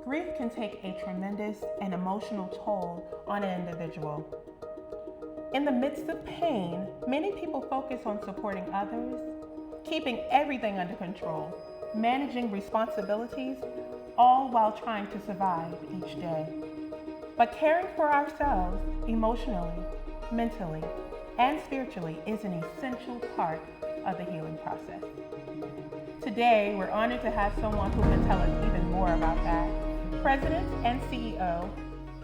Grief can take a tremendous and emotional toll on an individual. In the midst of pain, many people focus on supporting others, keeping everything under control, managing responsibilities, all while trying to survive each day. But caring for ourselves emotionally, mentally, and spiritually is an essential part of the healing process. Today, we're honored to have someone who can tell us even more about that. President and CEO,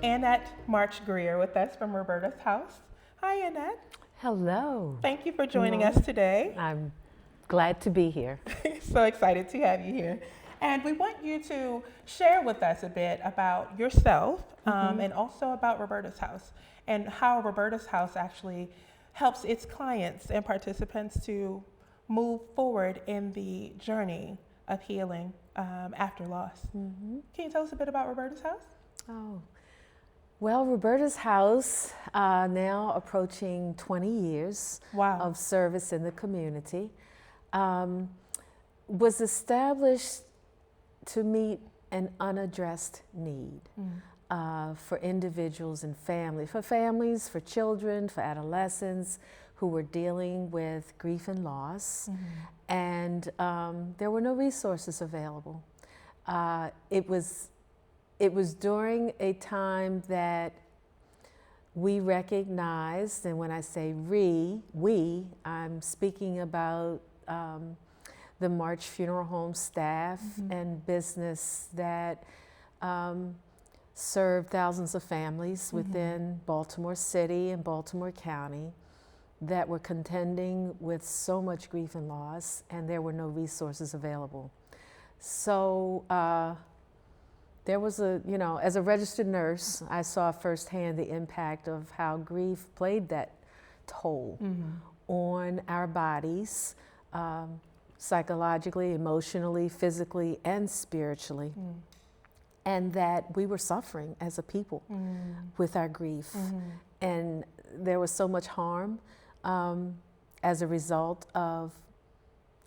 Annette March Grier, with us from Roberta's house. Hi, Annette. Hello. Thank you for joining us today. I'm glad to be here. So excited to have you here. And we want you to share with us a bit about yourself and also about Roberta's house and how Roberta's house actually helps its clients and participants to move forward in the journey of healing after loss. Can you tell us a bit about Roberta's house? Oh, well, Roberta's house, now approaching 20 years of service in the community, was established to meet an unaddressed need for individuals and families, for children, for adolescents who were dealing with grief and loss, and there were no resources available. It was during a time that we recognized, and when I say we, I'm speaking about the March Funeral Home staff and business that served thousands of families within Baltimore City and Baltimore County that were contending with so much grief and loss, and there were no resources available. So there was as a registered nurse, I saw firsthand the impact of how grief played that toll on our bodies, psychologically, emotionally, physically, and spiritually. And that we were suffering as a people with our grief. And there was so much harm as a result of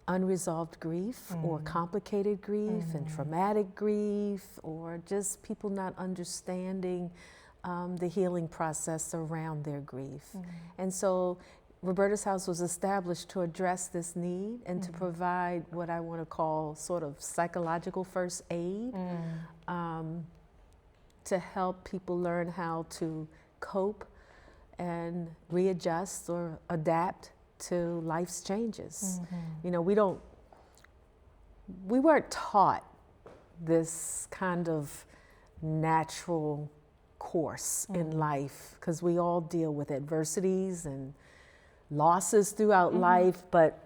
unresolved grief or complicated grief and traumatic grief, or just people not understanding the healing process around their grief. And so Roberta's House was established to address this need and to provide what I want to call sort of psychological first aid to help people learn how to cope and readjust or adapt to life's changes. You know, we weren't taught this kind of natural course in life, because we all deal with adversities and losses throughout life, but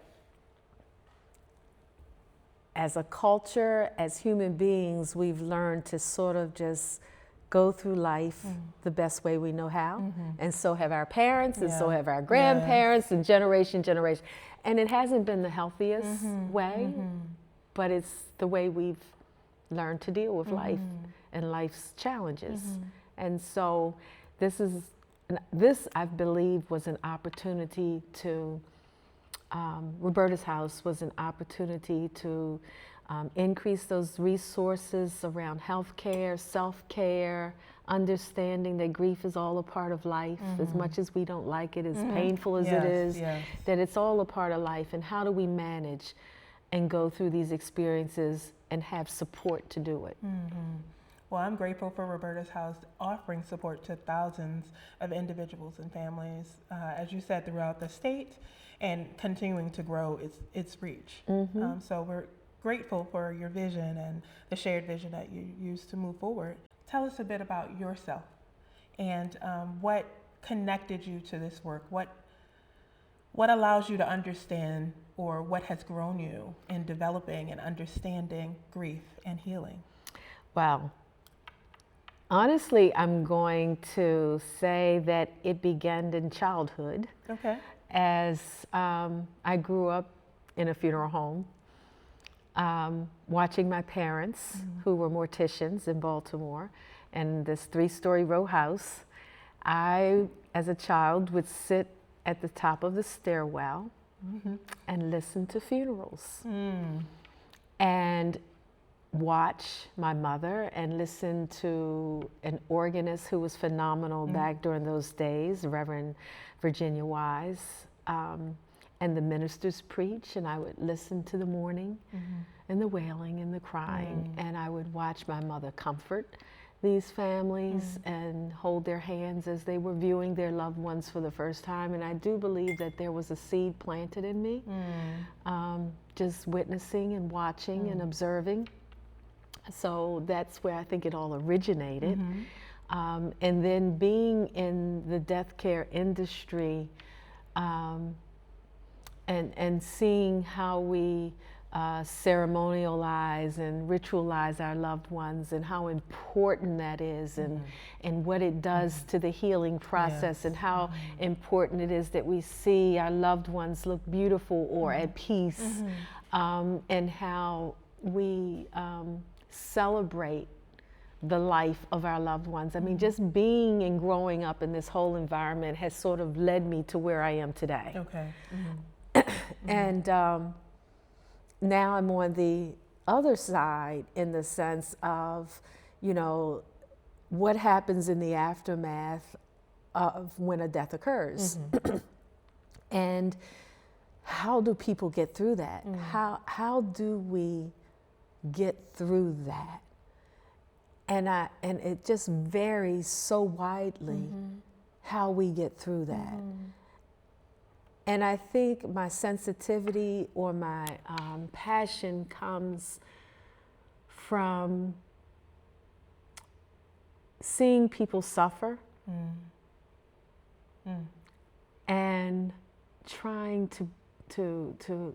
as a culture, as human beings, we've learned to sort of just go through life the best way we know how. And so have our parents, and so have our grandparents, and generation. And it hasn't been the healthiest way, but it's the way we've learned to deal with life and life's challenges. And so this, I believe, was an opportunity to, Roberta's House was an opportunity to increase those resources around healthcare, self-care, understanding that grief is all a part of life, as much as we don't like it, as painful as it is, that it's all a part of life, and how do we manage and go through these experiences and have support to do it. Well, I'm grateful for Roberta's House offering support to thousands of individuals and families, as you said, throughout the state, and continuing to grow its reach. So we're grateful for your vision and the shared vision that you use to move forward. Tell us a bit about yourself and what connected you to this work. What allows you to understand, or what has grown you in developing and understanding grief and healing? Wow. Honestly, I'm going to say that it began in childhood. Okay. As I grew up in a funeral home, watching my parents, who were morticians in Baltimore, and this 3-story row house. I, as a child, would sit at the top of the stairwell and listen to funerals. And watch my mother and listen to an organist who was phenomenal back during those days, Reverend Virginia Wise, and the ministers preach, and I would listen to the mourning and the wailing and the crying, and I would watch my mother comfort these families and hold their hands as they were viewing their loved ones for the first time. And I do believe that there was a seed planted in me, just witnessing and watching and observing. So that's where I think it all originated. And then being in the death care industry, and seeing how we ceremonialize and ritualize our loved ones, and how important that is, and what it does to the healing process, and how important it is that we see our loved ones look beautiful or at peace, and how we celebrate the life of our loved ones. I mean, just being and growing up in this whole environment has sort of led me to where I am today. Okay. And now I'm on the other side, in the sense of, you know, what happens in the aftermath of when a death occurs. And how do people get through that? How do we get through that? And it just varies so widely how we get through that. And I think my sensitivity or my passion comes from seeing people suffer and trying to,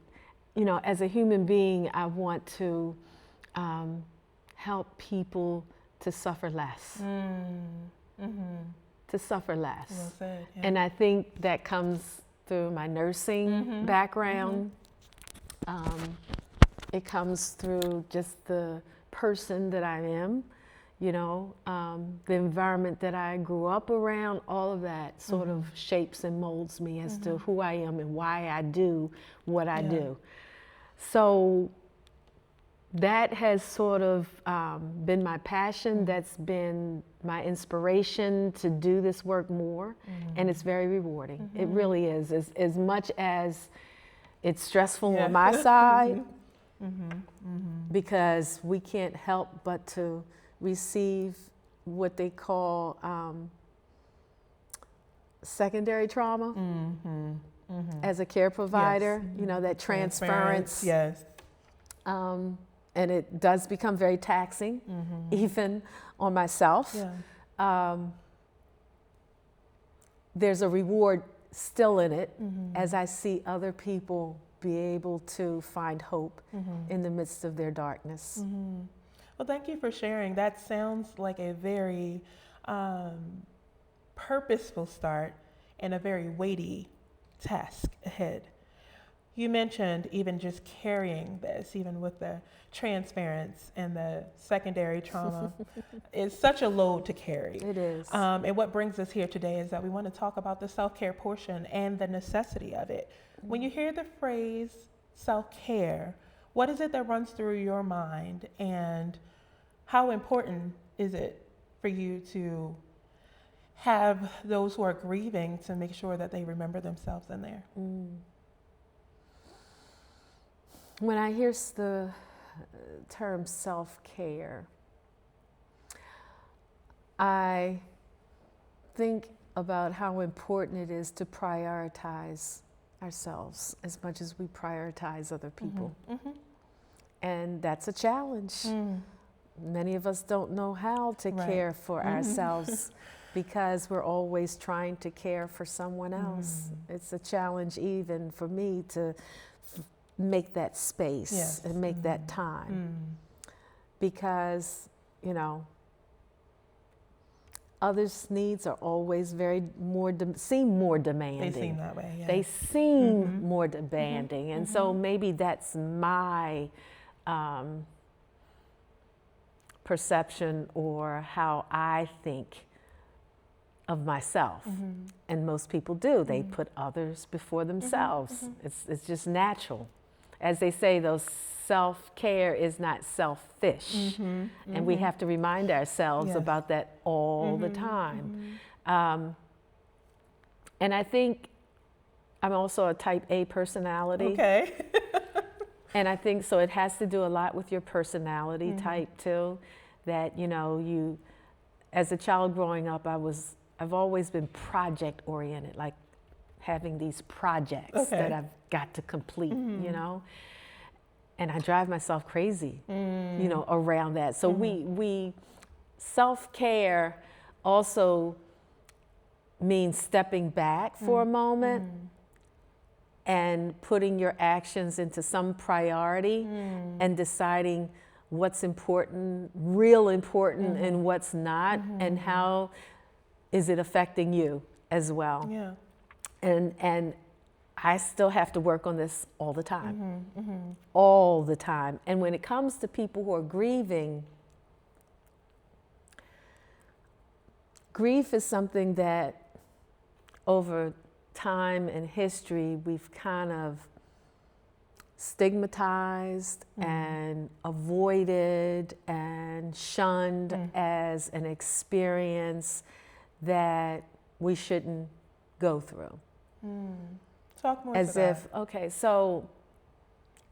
you know, as a human being, I want to help people to suffer less. To suffer less. Well said, yeah. And I think that comes through my nursing background. It comes through just the person that I am, you know, the environment that I grew up around. All of that sort of shapes and molds me as to who I am and why I do what I do. So that has sort of been my passion. That's been my inspiration to do this work more. And it's very rewarding. It really is. As much as it's stressful on my side, because we can't help but to receive what they call secondary trauma as a care provider, you know, that transference. Yes. And it does become very taxing, even on myself. There's a reward still in it as I see other people be able to find hope in the midst of their darkness. Well, thank you for sharing. That sounds like a very purposeful start and a very weighty task ahead. You mentioned even just carrying this, even with the transference and the secondary trauma, is such a load to carry. It is. And what brings us here today is that we want to talk about the self-care portion and the necessity of it. When you hear the phrase self-care, what is it that runs through your mind, and how important is it for you to have those who are grieving to make sure that they remember themselves in there? When I hear the term self-care, I think about how important it is to prioritize ourselves as much as we prioritize other people. And that's a challenge. Many of us don't know how to care for ourselves because we're always trying to care for someone else. It's a challenge even for me to make that space and make that time, because, you know, others' needs are always seem more demanding. They seem that way, yeah. They seem more demanding. And so maybe that's my perception or how I think of myself. And most people do. They put others before themselves. It's just natural. as they say, those self-care is not selfish. And we have to remind ourselves about that all the time. And I think I'm also a type A personality. Okay. And I think so it has to do a lot with your personality type too. That, you know, you, as a child growing up, I've always been project oriented, like having these projects that I've got to complete, you know. And I drive myself crazy, you know, around that. So we self-care also means stepping back for a moment and putting your actions into some priority and deciding what's important, real important, and what's not, and how is it affecting you as well. Yeah. And I still have to work on this all the time, all the time. And when it comes to people who are grieving, grief is something that over time and history we've kind of stigmatized and avoided and shunned as an experience that we shouldn't go through. Talk more As to if, okay, so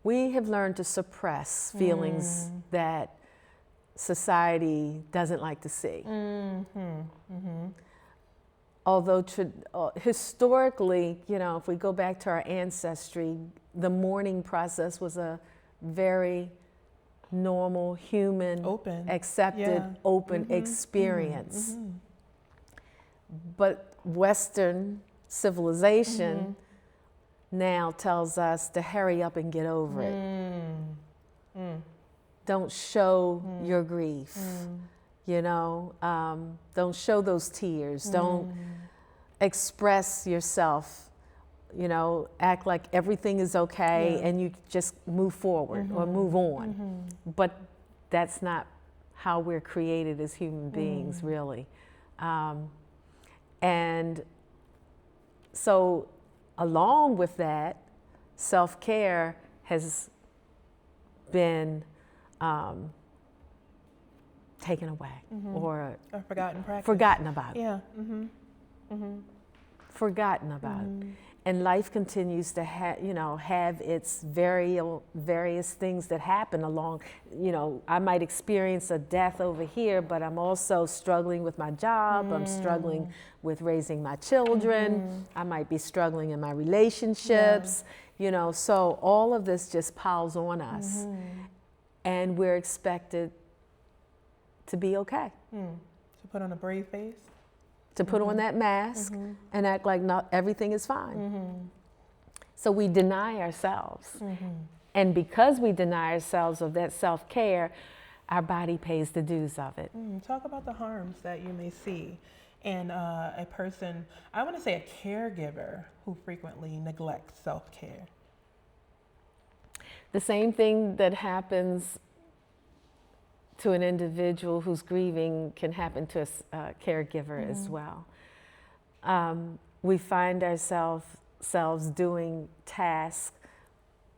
we have learned to suppress feelings that society doesn't like to see. Although historically, you know, if we go back to our ancestry, the mourning process was a very normal, human, accepted, open experience. But Western civilization now tells us to hurry up and get over it. Don't show your grief. You know, don't show those tears. Don't express yourself. You know, act like everything is okay and you just move forward or move on. But that's not how we're created as human beings, really. And so along with that, self-care has been taken away or forgotten practice. Forgotten about. Yeah. Forgotten about. And life continues to have its various things that happen along. You know, I might experience a death over here, but I'm also struggling with my job. I'm struggling with raising my children. I might be struggling in my relationships. You know, so all of this just piles on us, and we're expected to be okay. To put on a brave face. To put on that mask and act like not everything is fine. So we deny ourselves. And because we deny ourselves of that self-care, our body pays the dues of it. Talk about the harms that you may see in a person, I want to say a caregiver, who frequently neglects self-care. The same thing that happens to an individual who's grieving can happen to a caregiver as well. We find ourselves doing tasks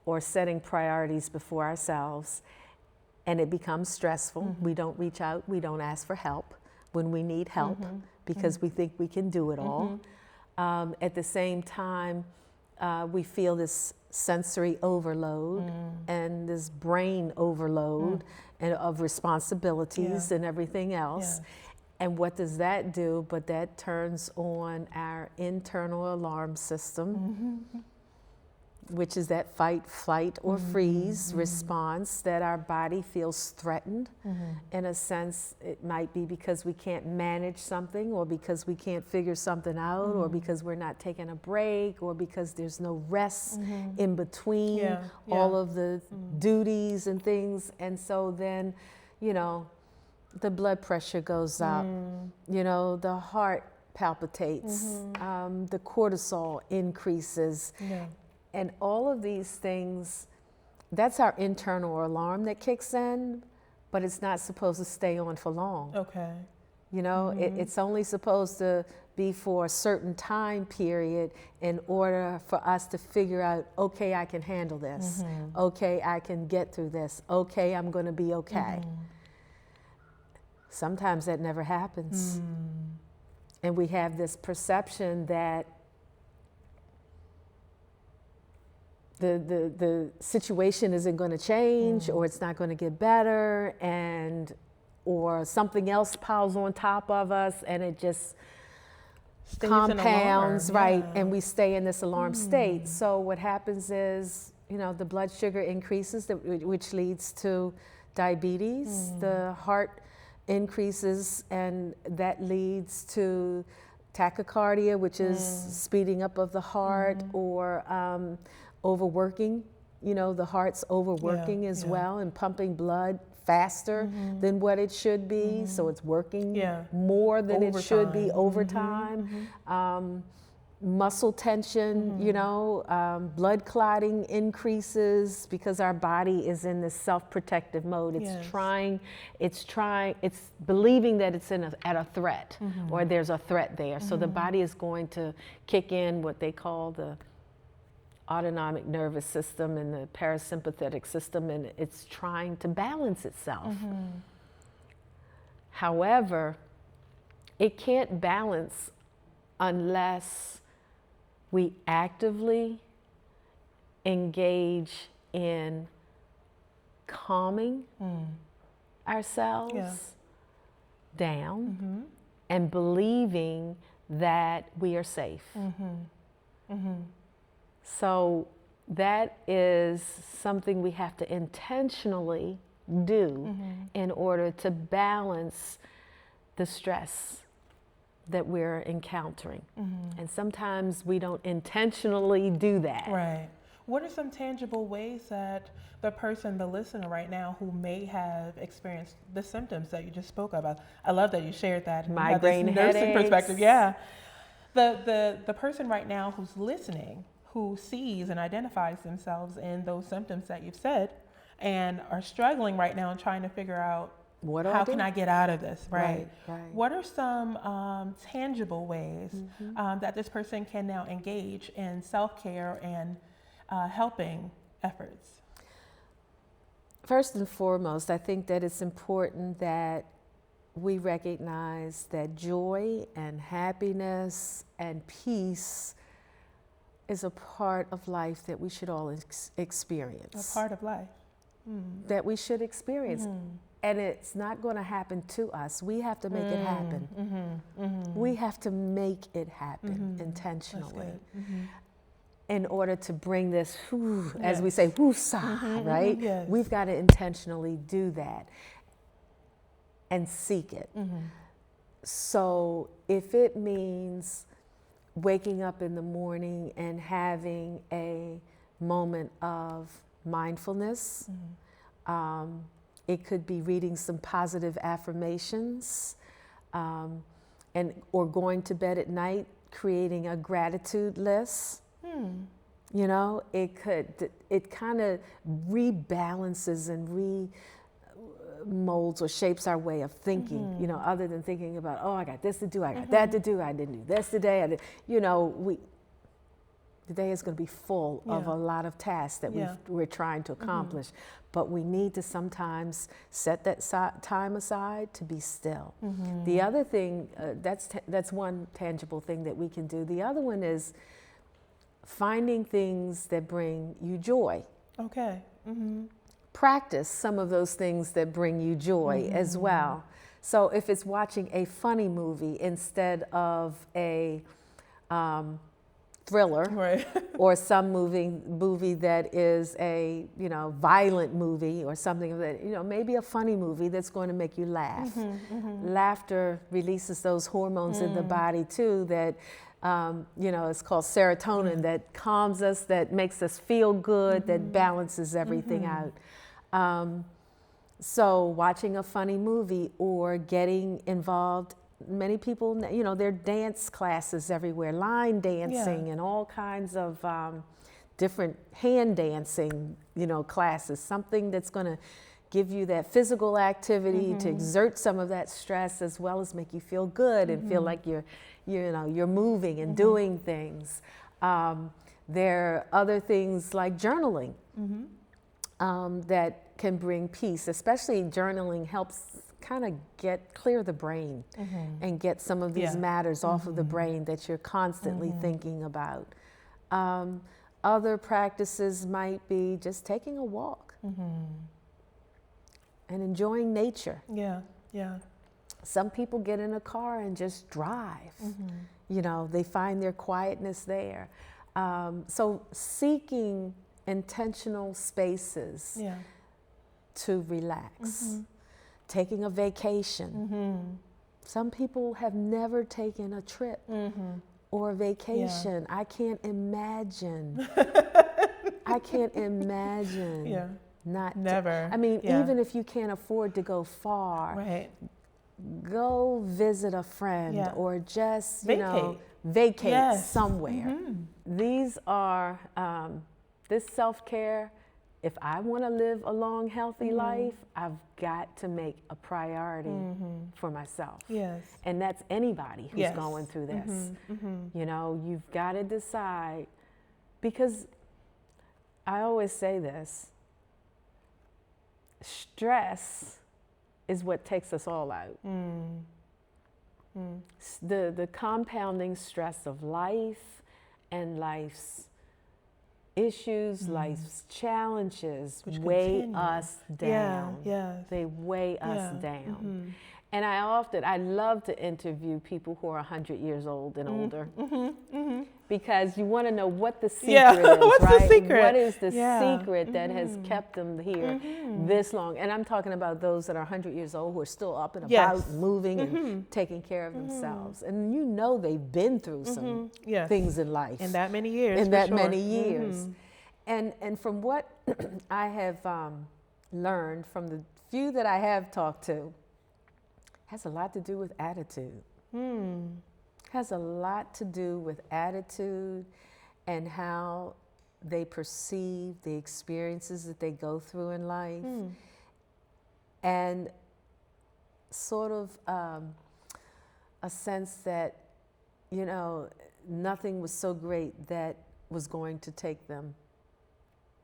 or setting priorities before ourselves, and it becomes stressful. We don't reach out, we don't ask for help when we need help because we think we can do it all. At the same time, we feel this sensory overload and this brain overload and of responsibilities and everything else. And what does that do? But that turns on our internal alarm system, which is that fight, flight, or freeze response that our body feels threatened. In a sense, it might be because we can't manage something, or because we can't figure something out, or because we're not taking a break, or because there's no rest in between all of the duties and things. And so then, you know, the blood pressure goes up, you know, the heart palpitates, the cortisol increases. And all of these things, that's our internal alarm that kicks in, but it's not supposed to stay on for long. Okay. You know, it's only supposed to be for a certain time period in order for us to figure out, okay, I can handle this. Okay, I can get through this. Okay, I'm going to be okay. Sometimes that never happens. And we have this perception that the situation isn't going to change, or it's not going to get better, or something else piles on top of us, and it just compounds, right? And we stay in this alarm state. So what happens is, the blood sugar increases, which leads to diabetes. The heart increases, and that leads to tachycardia, which is speeding up of the heart, or overworking. The heart's overworking as well, and pumping blood faster than what it should be, so it's working more than it should be over time. Muscle tension, blood clotting increases because our body is in this self-protective mode. It's believing that it's at a threat, or there's a threat there. So the body is going to kick in what they call the autonomic nervous system and the parasympathetic system, and it's trying to balance itself. However, it can't balance unless we actively engage in calming ourselves down and believing that we are safe. So that is something we have to intentionally do in order to balance the stress that we're encountering. And sometimes we don't intentionally do that. Right. What are some tangible ways that the listener right now who may have experienced the symptoms that you just spoke about? I love that you shared that. Migraine headaches. Nursing perspective, yeah. The person right now who's listening, who sees and identifies themselves in those symptoms that you've said, and are struggling right now and trying to figure out, how can I get out of this, right? What are some tangible ways that this person can now engage in self-care and helping efforts? First and foremost, I think that it's important that we recognize that joy and happiness and peace is a part of life that we should all experience. A part of life. That we should experience. And it's not going to happen to us. We have to make it happen. We have to make it happen intentionally in order to bring this, as we say, woosah, right? Yes. We've got to intentionally do that and seek it. So if it means waking up in the morning and having a moment of mindfulness, it could be reading some positive affirmations, or going to bed at night, creating a gratitude list. It kind of rebalances and molds or shapes our way of thinking, other than thinking about, oh, I got this to do, I got that to do, I didn't do this today. The day is going to be full of a lot of tasks that we're trying to accomplish. But we need to sometimes set that time aside to be still. The other thing, that's one tangible thing that we can do. The other one is finding things that bring you joy. Okay. Practice some of those things that bring you joy as well. So if it's watching a funny movie instead of a thriller, or some movie that is a violent movie or something that maybe a funny movie that's going to make you laugh. Laughter releases those hormones in the body too that it's called serotonin, that calms us, that makes us feel good, that balances everything out. So watching a funny movie or getting involved. Many people, there are dance classes everywhere, line dancing and all kinds of different hand dancing, classes, something that's going to give you that physical activity to exert some of that stress, as well as make you feel good and feel like you're moving and doing things. There are other things like journaling that can bring peace. Especially journaling helps kind of clear the brain and get some of these matters off of the brain that you're constantly thinking about. Other practices might be just taking a walk and enjoying nature. Some people get in a car and just drive. You know, they find their quietness there. So seeking intentional spaces to relax. Taking a vacation. Some people have never taken a trip or a vacation. I can't imagine. I can't imagine. Never. I mean, even if you can't afford to go far, go visit a friend or just, vacate somewhere. These are, this self-care, if I want to live a long, healthy life, I've got to make a priority for myself. And that's anybody who's going through this. You know, you've got to decide, because I always say this, stress is what takes us all out. The compounding stress of life and life's issues, life's challenges weigh us down. They weigh us down. And I love to interview people who are 100 years old and older, because you want to know what the secret is, what's right? the secret? What is the secret that has kept them here this long? And I'm talking about those that are 100 years old who are still up and about, moving and taking care of themselves. And you know they've been through some things in life. In that many years. Many years. And from what I have learned from the few that I have talked to, has a lot to do with attitude. Has a lot to do with attitude and how they perceive the experiences that they go through in life. And sort of a sense that, you know, nothing was so great that was going to take them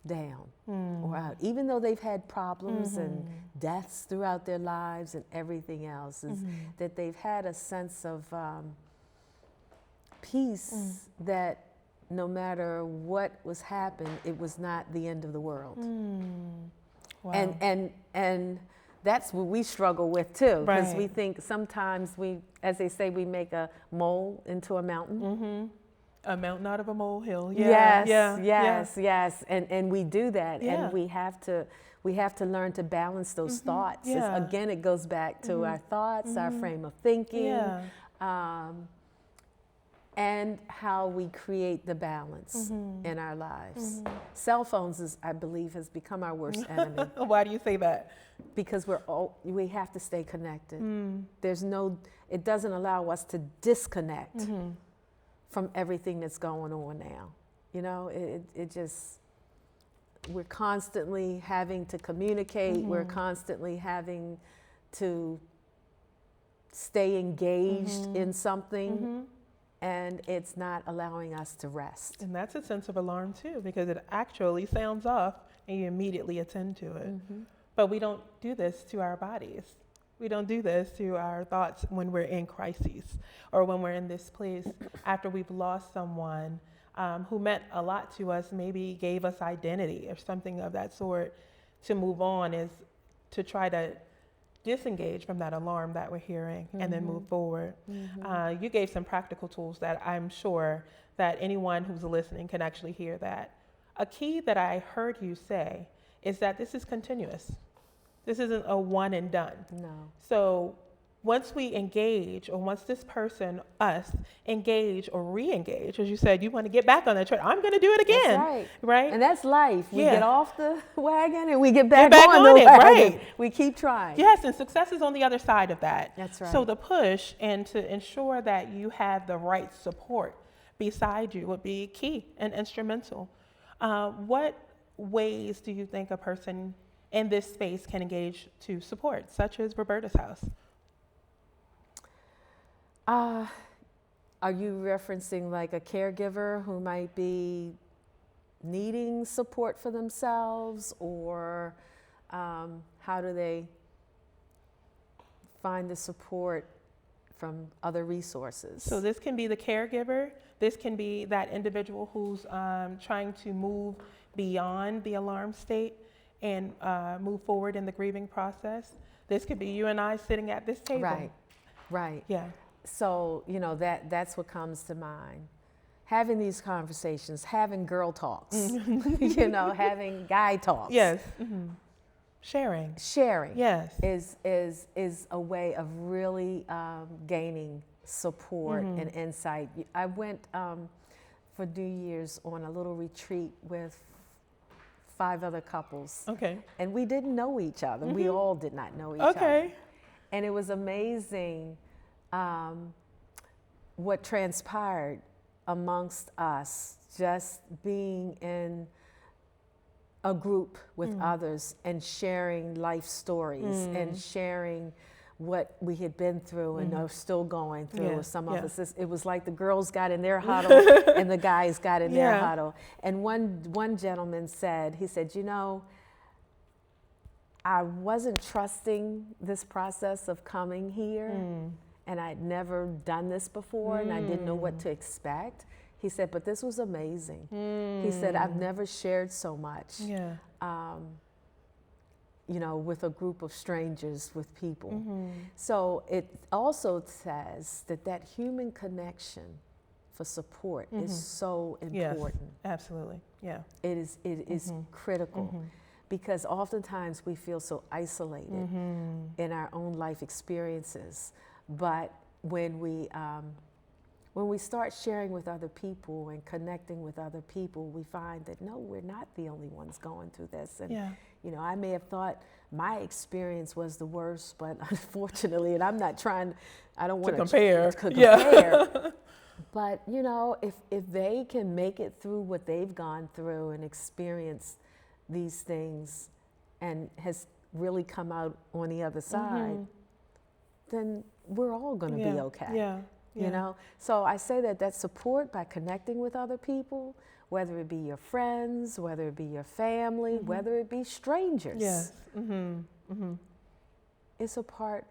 down or out, even though they've had problems and deaths throughout their lives and everything else, is that they've had a sense of peace, that no matter what was happened, it was not the end of the world. And that's what we struggle with too, because we think sometimes as they say, we make a mole into a mountain. A mountain out of a molehill. Yes. And we do that, and we have to learn to balance those thoughts. Again, it goes back to our thoughts, our frame of thinking, and how we create the balance in our lives. Cell phones, I believe, has become our worst enemy. Why do you say that? Because we have to stay connected. It doesn't allow us to disconnect from everything that's going on now. You know, it just, we're constantly having to communicate, we're constantly having to stay engaged in something, and it's not allowing us to rest. And that's a sense of alarm too, because it actually sounds off and you immediately attend to it. But we don't do this to our bodies. We don't do this to our thoughts when we're in crises, or when we're in this place after we've lost someone who meant a lot to us, maybe gave us identity or something of that sort. To move on is to try to disengage from that alarm that we're hearing and then move forward. You gave some practical tools that I'm sure that anyone who's listening can actually hear that. A key that I heard you say is that this is continuous. This isn't a one and done. No. So once we engage, or once this person, us, engage or re-engage, as you said, you want to get back on that track, I'm going to do it again. That's right. Right? And that's life. We get off the wagon and we get back on the wagon. Right. We keep trying. Yes, and success is on the other side of that. That's right. So the push and to ensure that you have the right support beside you would be key and instrumental. What ways do you think a person in this space can engage to support, such as Roberta's house? Are you referencing like a caregiver who might be needing support for themselves, or how do they find the support from other resources? So this can be the caregiver. This can be that individual who's trying to move beyond the alarm state and move forward in the grieving process. This could be you and I sitting at this table. Right, right. Yeah. So, you know, that's what comes to mind. Having these conversations, having girl talks, you know, having guy talks. Yes. Sharing. Yes. is a way of really gaining support and insight. I went for New Year's on a little retreat with 5 other couples. Okay. And we didn't know each other. We all did not know each other. And it was amazing what transpired amongst us, just being in a group with others and sharing life stories and sharing what we had been through and are still going through. Some of us, it was like the girls got in their huddle and the guys got in their huddle. And one gentleman said, he said, you know, I wasn't trusting this process of coming here, and I'd never done this before, and I didn't know what to expect. He said, but this was amazing. He said, I've never shared so much, you know, with a group of strangers, with people. So it also says that human connection for support is so important. Yes, absolutely, yeah. It is critical. Because oftentimes we feel so isolated in our own life experiences. But when we start sharing with other people and connecting with other people, we find that no, we're not the only ones going through this. And you know, I may have thought my experience was the worst, but unfortunately, and I'm not trying, I don't want to compare. But you know, if they can make it through what they've gone through and experienced these things and has really come out on the other side, then we're all going to be okay. You know? So I say that support by connecting with other people, whether it be your friends, whether it be your family, whether it be strangers. Yes. It's a part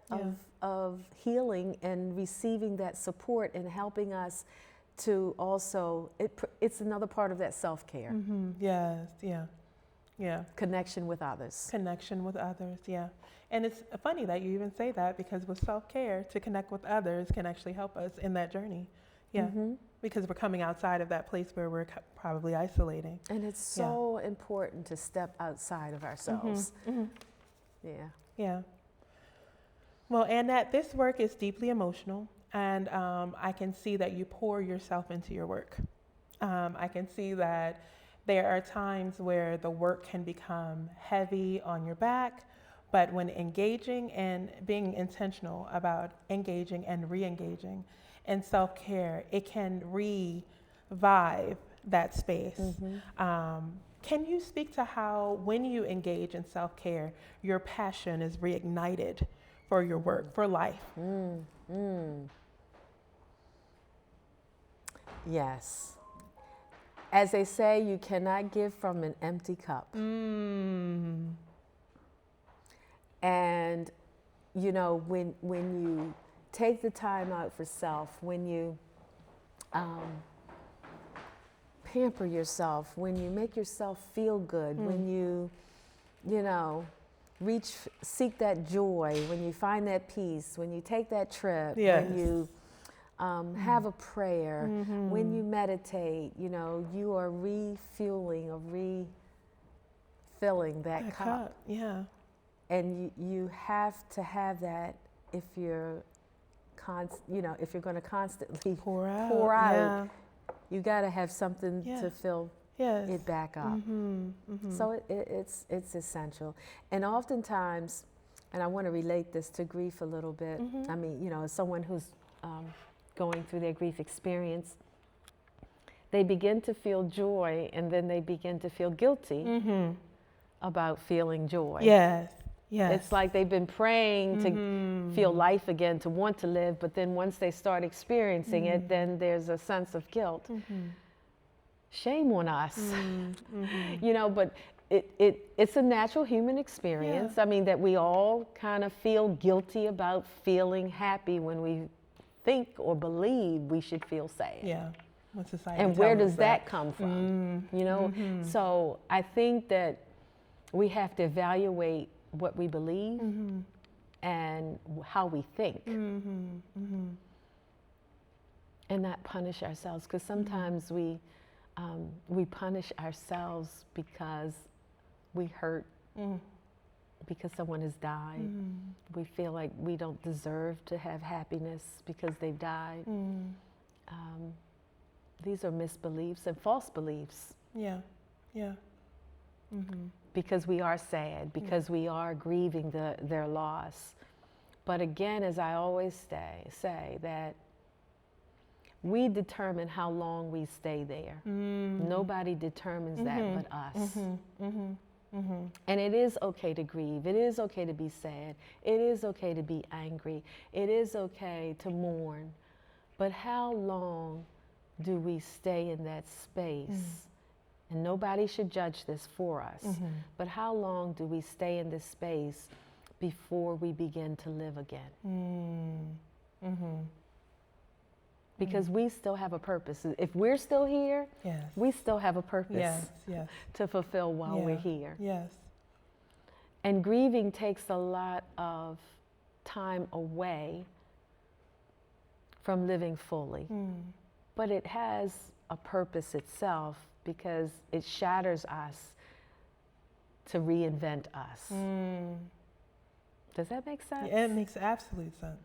of healing and receiving that support and helping us to also, it's another part of that self-care. Yes, yeah. Connection with others. Connection with others, yeah. And it's funny that you even say that, because with self-care, to connect with others can actually help us in that journey. Yeah, because we're coming outside of that place where we're probably isolating. And it's so important to step outside of ourselves. Yeah. Well, Annette, this work is deeply emotional, and I can see that you pour yourself into your work. I can see that there are times where the work can become heavy on your back, but when engaging and being intentional about engaging and re-engaging in self-care, it can revive that space. Can you speak to how, when you engage in self-care, your passion is reignited for your work, for life? Yes. As they say, you cannot give from an empty cup. And, you know, when you take the time out for self, when you pamper yourself, when you make yourself feel good, when you know, seek that joy, when you find that peace, when you take that trip, when you have a prayer, when you meditate, you know, you are refueling or refilling that cup. Yeah. And you have to have that if you're, if you're going to constantly pour out, you got to have something to fill it back up. So it's essential. And oftentimes, and I want to relate this to grief a little bit. I mean, you know, as someone who's going through their grief experience, they begin to feel joy and then they begin to feel guilty about feeling joy. Yes. Yes. It's like they've been praying to feel life again, to want to live, but then once they start experiencing it, then there's a sense of guilt. Shame on us. You know, but it's a natural human experience. Yeah. I mean, that we all kind of feel guilty about feeling happy when we think or believe we should feel sad. Yeah. What society And where tells does us that come from? You know, so I think that we have to evaluate what we believe and how we think, and not punish ourselves, because sometimes we punish ourselves because we hurt because someone has died. We feel like we don't deserve to have happiness because they've died. These are misbeliefs and false beliefs. Yeah. Yeah. Because we are sad, because we are grieving their loss. But again, as I always say that we determine how long we stay there. Nobody determines that but us. And it is okay to grieve. It is okay to be sad. It is okay to be angry. It is okay to mourn. But how long do we stay in that space? And nobody should judge this for us. But how long do we stay in this space before we begin to live again? Because we still have a purpose. If we're still here, we still have a purpose to fulfill while we're here. Yes. And grieving takes a lot of time away from living fully. But it has a purpose itself, because it shatters us to reinvent us. Does that make sense? It makes absolute sense.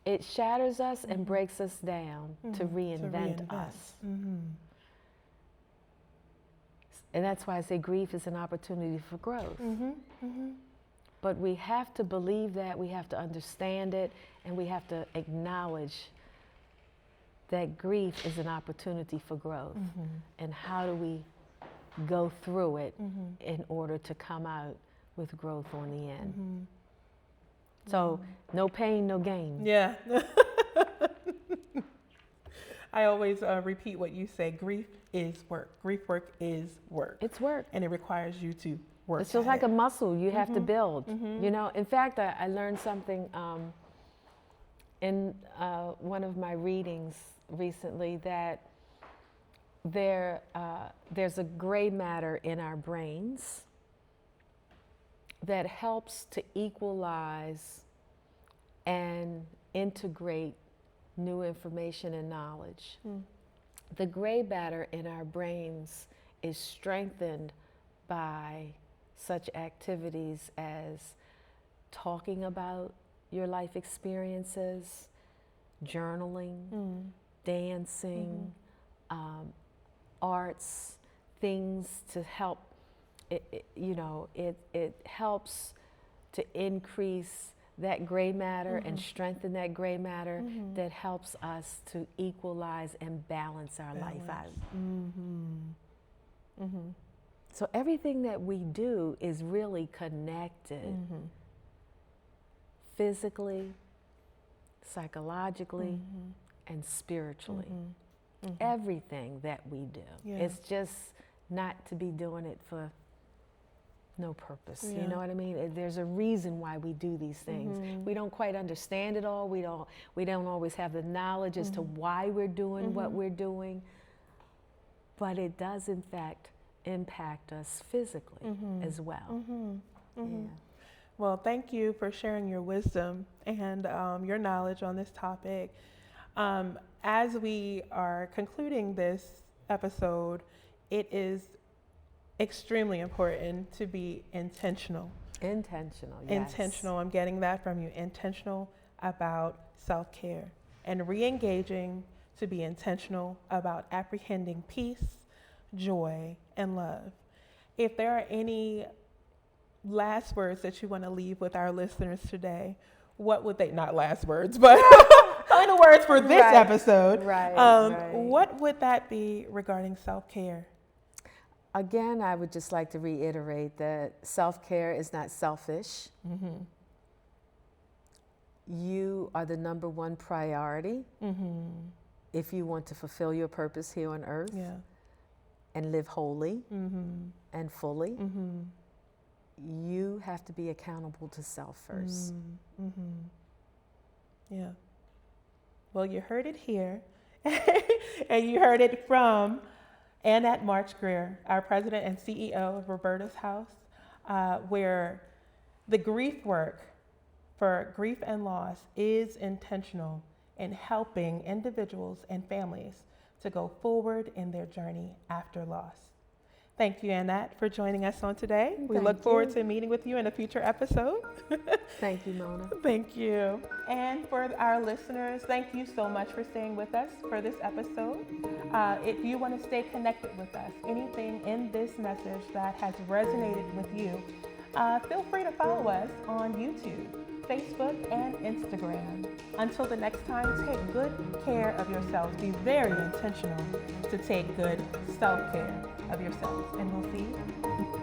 It shatters us and breaks us down to reinvent us. And that's why I say grief is an opportunity for growth. But we have to believe that, we have to understand it, and we have to acknowledge that grief is an opportunity for growth. And how do we go through it in order to come out with growth on the end? So no pain, no gain. Yeah. I always repeat what you say. Grief is work. Grief work is work. It's work. And it requires you to work. It's just like a muscle you have to build. You know, in fact, I learned something in one of my readings recently, that there's a gray matter in our brains that helps to equalize and integrate new information and knowledge. The gray matter in our brains is strengthened by such activities as talking about your life experiences, journaling, dancing, arts, things to help. It helps to increase that gray matter and strengthen that gray matter that helps us to equalize and balance our life out. So everything that we do is really connected physically, psychologically, and spiritually. Everything that we do. It's just not to be doing it for no purpose. You know what I mean? There's a reason why we do these things. We don't quite understand it all. We don't always have the knowledge as to why we're doing what we're doing. But it does, in fact, impact us physically as well. Well, thank you for sharing your wisdom and your knowledge on this topic. As we are concluding this episode, it is extremely important to be intentional. Intentional, yes. Intentional, I'm getting that from you. Intentional about self-care and re-engaging to be intentional about apprehending peace, joy, and love. If there are any last words that you want to leave with our listeners today, what would they, not last words, but final words for this episode. What would that be regarding self-care? Again, I would just like to reiterate that self-care is not selfish. Mm-hmm. You are the number one priority Mm-hmm. if you want to fulfill your purpose here on earth Yeah. and live wholly Mm-hmm. and fully. Mm-hmm. You have to be accountable to self first. Mm-hmm. Yeah. Well, you heard it here, and you heard it from Annette March Grier, our president and CEO of Roberta's House, where the grief work for grief and loss is intentional in helping individuals and families to go forward in their journey after loss. Thank you, Annette, for joining us on today. We look forward to meeting with you in a future episode. Thank you, Mona. Thank you. And for our listeners, thank you so much for staying with us for this episode. If you want to stay connected with us, anything in this message that has resonated with you, feel free to follow us on YouTube, Facebook, and Instagram. Until the next time, take good care of yourselves. Be very intentional to take good self-care of yourselves. And we'll see you